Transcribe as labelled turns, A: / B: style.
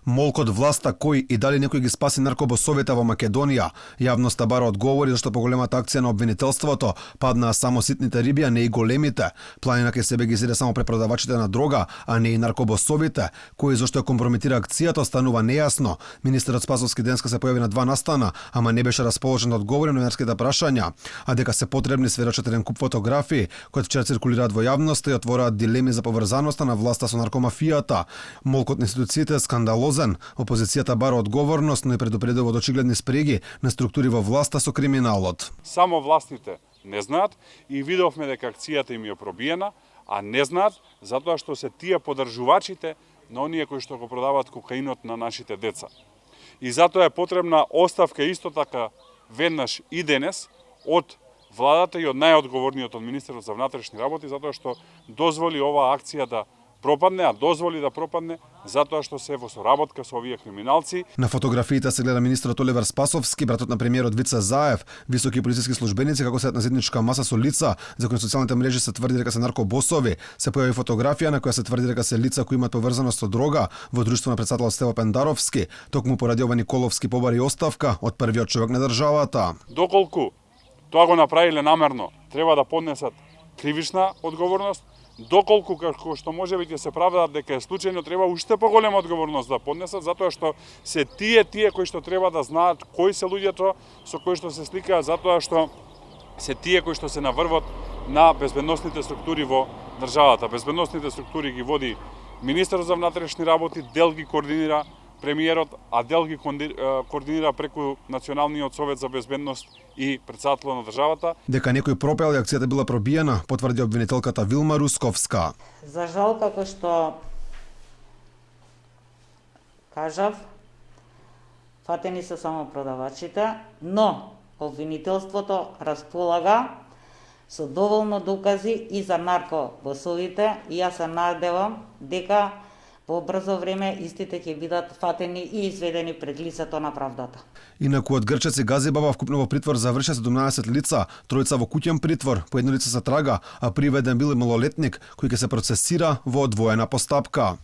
A: Молкот власта кој и дали некој ги спаси наркобосовите во Македонија. Јавноста бара одговори зашто поголемата акција на обвинителството паднаа само ситните риби, а не и големите. Планина ке себе ги зеде само препродавачите на дрога, а не и наркобосовите, кои зашто ја компрометира акцијата останува нејасно. Министерот Спасовски денеска се појави на два настана, ама не беше расположен да одговори на новинарските прашања, а дека се потребни сведочат еден куп фотографии кои вчера циркулираат во јавноста и отвораат дилеми за поврзаноста на власта со наркомафијата. Молкот на институциите е скандалозен. Опозицијата бара одговорност, но и предупредува од очигледни спреги на структури во власта со криминалот.
B: Само властите не знаат и видовме дека акцијата им е пробиена, а не знаат затоа што се тие подржувачите на оние кои што го продаваат кокаинот на нашите деца. И затоа е потребна оставка исто така веднаш и денес од владата и од најодговорниот од министерот за внатрешни работи, затоа што дозволи оваа акција да пропадне, а дозволи да пропадне затоа што се во соработка со овие криминалци.
A: На фотографиите се гледа министерот Оливер Спасовски, братот на премиерот Вице Заев, високи полициски службеници како седат на заедничка маса со лица за кои социјалните мрежи се тврди дека се наркобосови. Се појави фотографија на која се тврди дека се лица кои имаат поврзаност со дрога во друштво на претседател Стево Пендаровски. Токму поради ова Николовски побари оставка од првиот човек на државата.
B: Доколку тоа го направиле намерно, треба да поднесат кривична одговорност. Доколку како што можеби ќе се правдаат дека е случајно, треба уште поголема одговорност да поднесат, затоа што се тие кои што треба да знаат кои се луѓето со кои што се сликаат, затоа што се тие кои што се на врвот на безбедносните структури во државата. Безбедносните структури ги води министерот за внатрешни работи, дел ги координира премиерот, а дел ги координира преку Националниот совет за безбедност и претседателот на државата.
A: Дека некој пропел и акцијата била пробиена, потврди обвинителката Вилма Русковска.
C: За жал, како што кажав, фатени се само продавачите, но обвинителството располага со доволно докази и за наркобосовите и јас се надевам дека по брзо време истите ќе бидат фатени и изведени пред лицето на правдата.
A: Инаку од Грчец и Газибаба вкупно во притвор завршија 17 лица, тројца во куќен притвор, по едно лице се трага, а приведен бил и малолетник кој ќе се процесира во одвоена постапка.